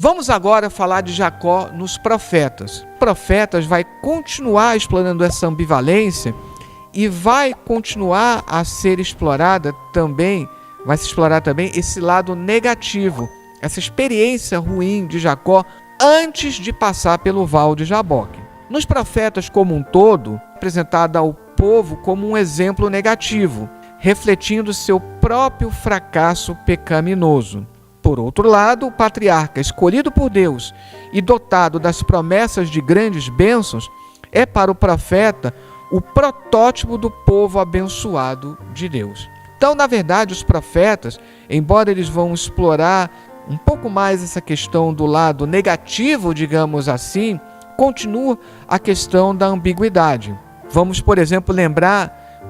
Vamos agora falar de Jacó nos profetas. Profetas vai continuar explorando essa ambivalência e vai continuar a ser explorada também, vai se explorar também esse lado negativo, essa experiência ruim de Jacó antes de passar pelo Val de Jaboque. Nos profetas como um todo, apresentada ao povo como um exemplo negativo, refletindo seu próprio fracasso pecaminoso. Por outro lado, o patriarca escolhido por Deus e dotado das promessas de grandes bênçãos é para o profeta o protótipo do povo abençoado de Deus. Então, na verdade, os profetas, embora eles vão explorar um pouco mais essa questão do lado negativo, digamos assim, continua a questão da ambiguidade. Vamos, por exemplo, lembrar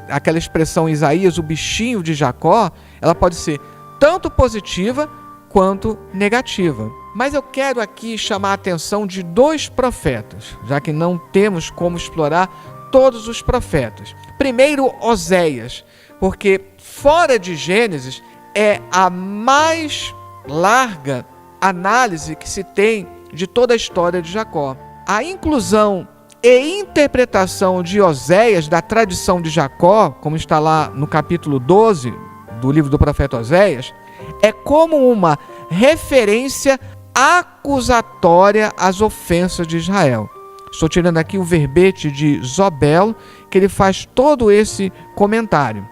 aquela expressão em Isaías, o bichinho de Jacó, ela pode ser tanto positiva quanto negativa. Mas eu quero aqui chamar a atenção de dois profetas, já que não temos como explorar todos os profetas. Primeiro, Oséias, porque fora de Gênesis é a mais larga análise que se tem de toda a história de Jacó. A inclusão e interpretação de Oséias da tradição de Jacó, como está lá no capítulo 12 do livro do profeta Oséias, é como uma referência acusatória às ofensas de Israel. Estou tirando aqui o verbete de Zobel, que ele faz todo esse comentário.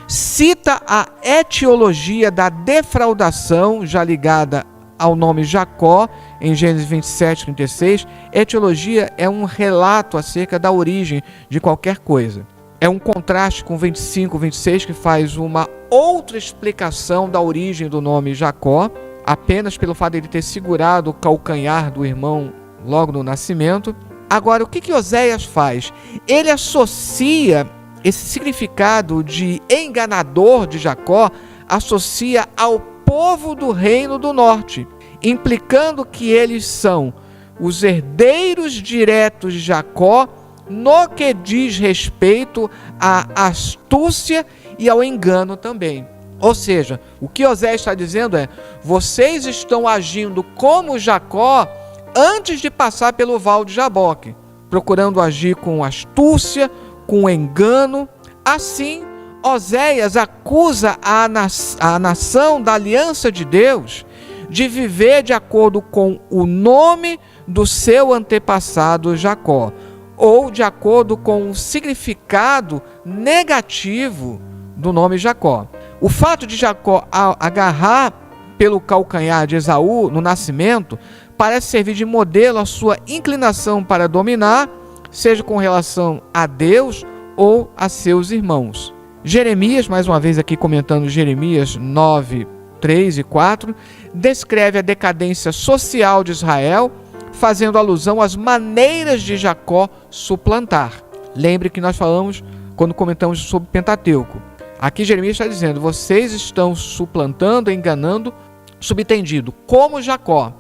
Cita a etiologia da defraudação, já ligada ao nome Jacó, em Gênesis 27, 36. Etiologia é um relato acerca da origem de qualquer coisa. É um contraste com 25, 26, que faz uma outra explicação da origem do nome Jacó, apenas pelo fato de ele ter segurado o calcanhar do irmão logo no nascimento. Agora, o que Oséias faz? Ele associa esse significado de enganador de Jacó, associa ao povo do reino do norte, implicando que eles são os herdeiros diretos de Jacó no que diz respeito à astúcia e ao engano também. Ou seja, o que Oséias está dizendo é: vocês estão agindo como Jacó antes de passar pelo Val de Jaboque, procurando agir com astúcia, com engano. Assim, Oséias acusa a nação da aliança de Deus de viver de acordo com o nome do seu antepassado Jacó, ou de acordo com o significado negativo do nome Jacó. O fato de Jacó agarrar pelo calcanhar de Esaú no nascimento parece servir de modelo à sua inclinação para dominar, seja com relação a Deus ou a seus irmãos. Jeremias, mais uma vez aqui comentando Jeremias 9, 3 e 4, descreve a decadência social de Israel, fazendo alusão às maneiras de Jacó suplantar. Lembre que nós falamos quando comentamos sobre Pentateuco. Aqui Jeremias está dizendo: vocês estão suplantando, enganando, subentendido, como Jacó.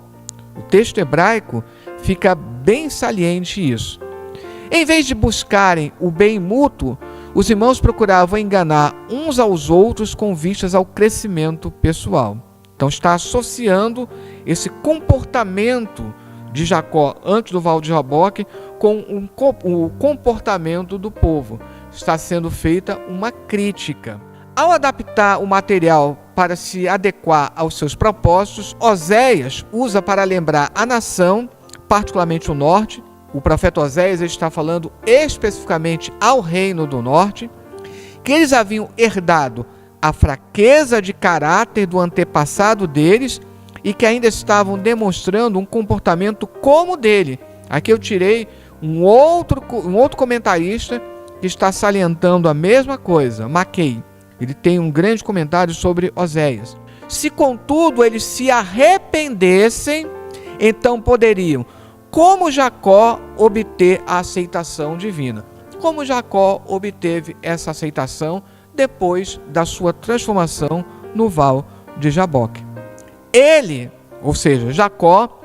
O texto hebraico fica bem saliente isso. Em vez de buscarem o bem mútuo, os irmãos procuravam enganar uns aos outros com vistas ao crescimento pessoal. Então está associando esse comportamento de Jacó antes do Val de Jaboque com o comportamento do povo. Está sendo feita uma crítica. Ao adaptar o material para se adequar aos seus propósitos, Oséias usa para lembrar a nação, particularmente o norte. O profeta Oséias está falando especificamente ao reino do norte, que eles haviam herdado a fraqueza de caráter do antepassado deles e que ainda estavam demonstrando um comportamento como o dele. Aqui eu tirei um outro comentarista que está salientando a mesma coisa, Maquei. Ele tem um grande comentário sobre Oséias. Se, contudo, eles se arrependessem, então poderiam, como Jacó, obter a aceitação divina. Como Jacó obteve essa aceitação depois da sua transformação no Val de Jaboque. Ele, ou seja, Jacó,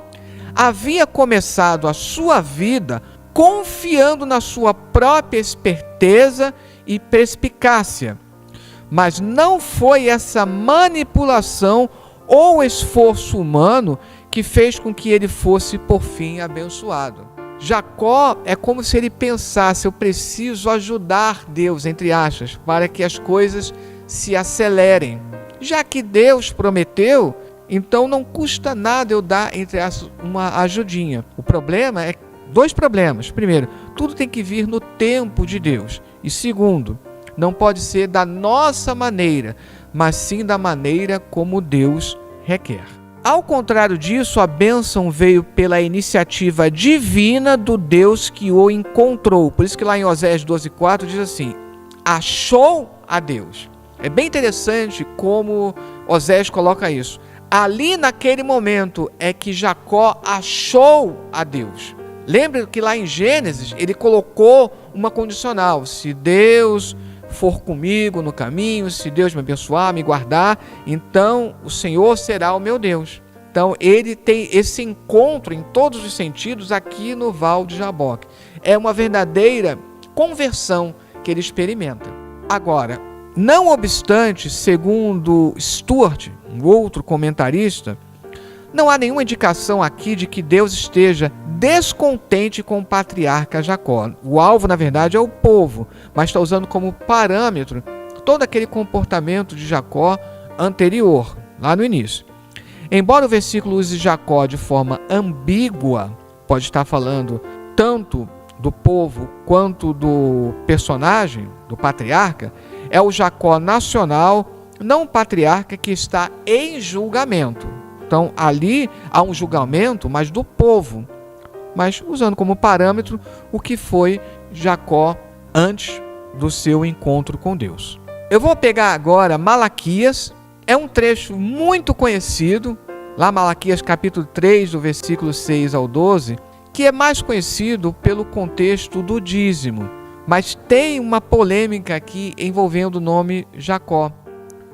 havia começado a sua vida confiando na sua própria esperteza e perspicácia. Mas não foi essa manipulação ou esforço humano que fez com que ele fosse, por fim, abençoado. Jacó é como se ele pensasse: eu preciso ajudar Deus, entre aspas, para que as coisas se acelerem. Já que Deus prometeu, então não custa nada eu dar, entre aspas, uma ajudinha. O problema é dois problemas. Primeiro, tudo tem que vir no tempo de Deus. E segundo, não pode ser da nossa maneira, mas sim da maneira como Deus requer. Ao contrário disso, a bênção veio pela iniciativa divina do Deus que o encontrou. Por isso que lá em Oséias 12:4 diz assim: achou a Deus. É bem interessante como Oséias coloca isso. Ali naquele momento é que Jacó achou a Deus. Lembra que lá em Gênesis ele colocou uma condicional: se Deus for comigo no caminho, se Deus me abençoar, me guardar, então o Senhor será o meu Deus. Então ele tem esse encontro em todos os sentidos aqui no Val de Jaboque. É uma verdadeira conversão que ele experimenta. Agora, não obstante, segundo Stuart, um outro comentarista, não há nenhuma indicação aqui de que Deus esteja descontente com o patriarca Jacó. O alvo, na verdade, é o povo, mas está usando como parâmetro todo aquele comportamento de Jacó anterior, lá no início. Embora o versículo use Jacó de forma ambígua, pode estar falando tanto do povo quanto do personagem, do patriarca, é o Jacó nacional, não o patriarca que está em julgamento. Então, ali há um julgamento, mas do povo, mas usando como parâmetro o que foi Jacó antes do seu encontro com Deus. Eu vou pegar agora Malaquias, é um trecho muito conhecido, lá Malaquias capítulo 3, do versículo 6 ao 12, que é mais conhecido pelo contexto do dízimo, mas tem uma polêmica aqui envolvendo o nome Jacó,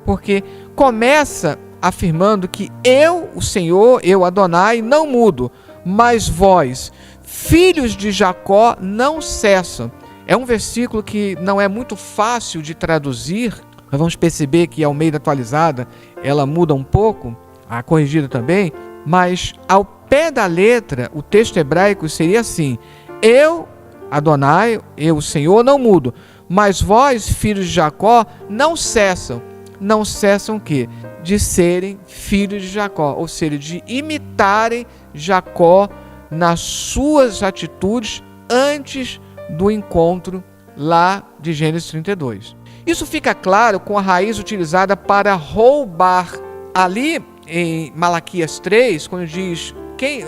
porque começa afirmando que eu, o Senhor, eu, Adonai, não mudo, mas vós, filhos de Jacó, não cessam. É um versículo que não é muito fácil de traduzir, nós vamos perceber que a Almeida atualizada, ela muda um pouco, a corrigida também, mas ao pé da letra, o texto hebraico seria assim: eu, Adonai, eu, o Senhor, não mudo, mas vós, filhos de Jacó, não cessam. Não cessam o quê? De serem filhos de Jacó, ou seja, de imitarem Jacó nas suas atitudes antes do encontro lá de Gênesis 32. Isso fica claro com a raiz utilizada para roubar. Ali em Malaquias 3, quando diz: quem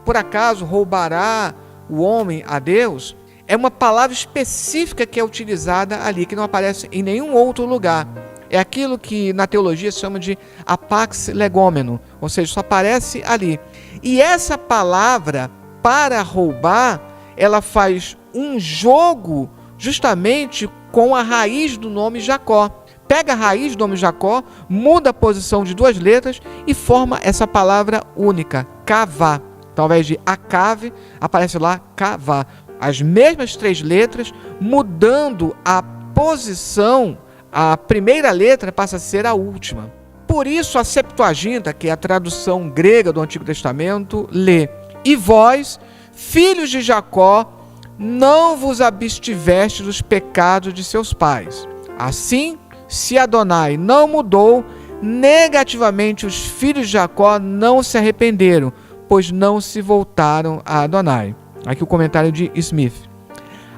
por acaso roubará o homem a Deus? É uma palavra específica que é utilizada ali, que não aparece em nenhum outro lugar. É aquilo que na teologia se chama de apax legomeno, ou seja, só aparece ali. E essa palavra, para roubar, ela faz um jogo justamente com a raiz do nome Jacó. Pega a raiz do nome Jacó, muda a posição de duas letras e forma essa palavra única, cavá. Então, ao invés de acave, aparece lá cavá. As mesmas três letras, mudando a posição. A primeira letra passa a ser a última. Por isso a Septuaginta, que é a tradução grega do Antigo Testamento, lê: e vós, filhos de Jacó, não vos abstiveste dos pecados de seus pais. Assim, se Adonai não mudou, negativamente os filhos de Jacó não se arrependeram, pois não se voltaram a Adonai. Aqui o comentário de Smith.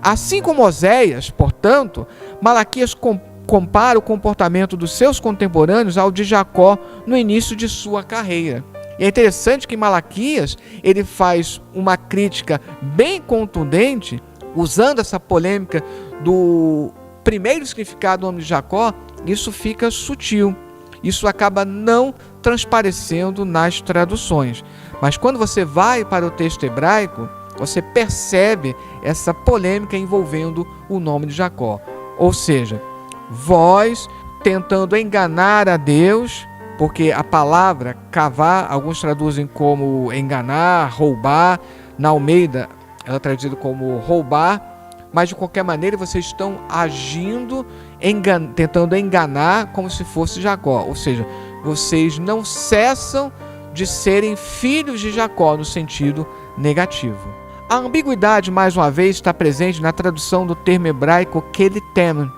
Assim como Oséias, portanto, Malaquias compara o comportamento dos seus contemporâneos ao de Jacó no início de sua carreira. E é interessante que Malaquias ele faz uma crítica bem contundente, usando essa polêmica do primeiro significado do nome de Jacó. Isso fica sutil, isso acaba não transparecendo nas traduções. Mas quando você vai para o texto hebraico, você percebe essa polêmica envolvendo o nome de Jacó. Ou seja, vós tentando enganar a Deus, porque a palavra cavar, alguns traduzem como enganar, roubar. Na Almeida, ela é traduzida como roubar, mas de qualquer maneira vocês estão agindo, tentando enganar como se fosse Jacó. Ou seja, vocês não cessam de serem filhos de Jacó no sentido negativo. A ambiguidade, mais uma vez, está presente na tradução do termo hebraico kelitem,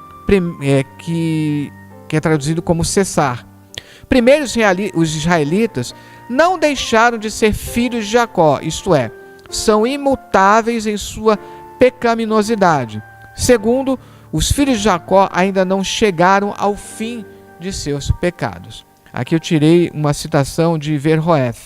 que é traduzido como cessar. Primeiro, os israelitas não deixaram de ser filhos de Jacó, isto é, são imutáveis em sua pecaminosidade. Segundo, os filhos de Jacó ainda não chegaram ao fim de seus pecados. Aqui eu tirei uma citação de Verhoef.